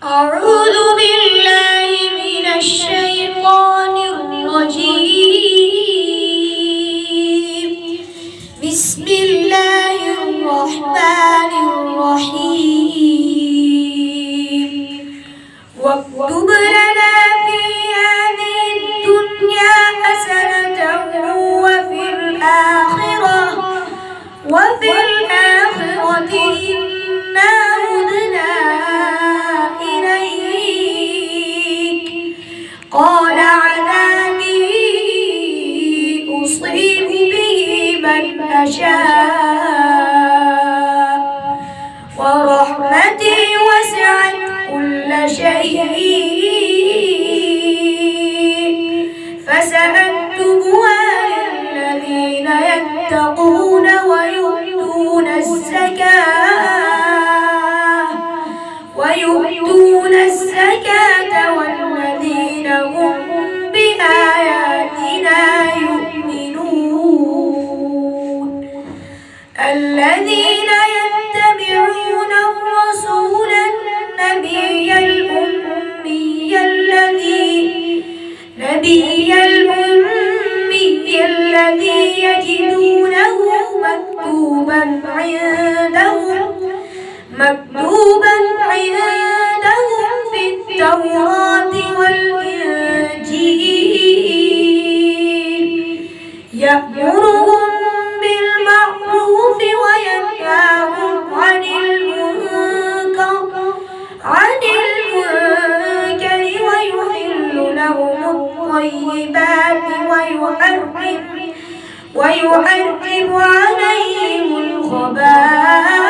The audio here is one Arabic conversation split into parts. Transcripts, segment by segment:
أعوذ بالله من الشيطان الرجيم. بسم الله الرحمن الرحيم. واكتب لنا في هذه الدنيا حسنة وفي الآخرة إنا هدنا إليك. قال عذابي أصيب به من أشاء ورحمتي وسعت كل شيء فسأكتبها للذين يتقون ويؤتون الزكاة والذين هم بآياتنا يؤمنون. الذين يتبعون الرسول النبي الأمي الذي يجدونه مكتوبا عندهم في التوراة والإنجيل يأمرهم بالمعروف وينهاهم عن المنكر ويحل لهم الطيبات ويحرم عليهم الخبائث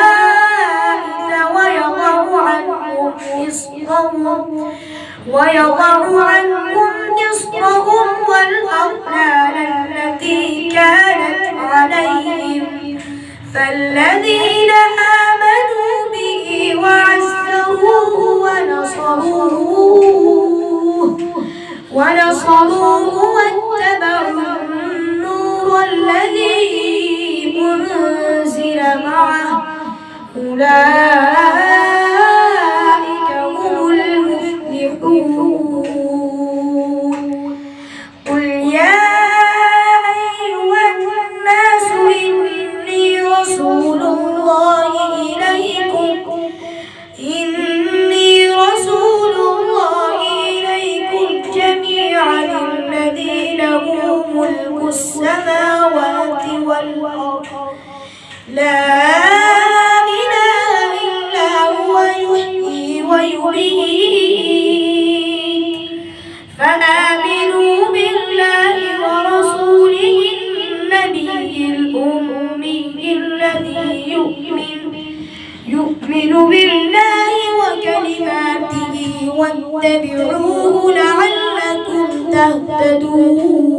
ويضع عنهم إصرهم والأغلال التي كانت عليهم. فالذين آمنوا به وعزروه ونصروه واتبعوا النور الذي أنزل معه أولئك هم المفلحون. قل يا أيها الناس إني رسول الله إليكم جميعا الذي له ملك السماوات والأرض لا إله إلا هو يحيي ويميت. فآمنوا بالله ورسوله النبي الأمي الذي يؤمن بالله وكلماته واتبعوه لعلكم تهتدون.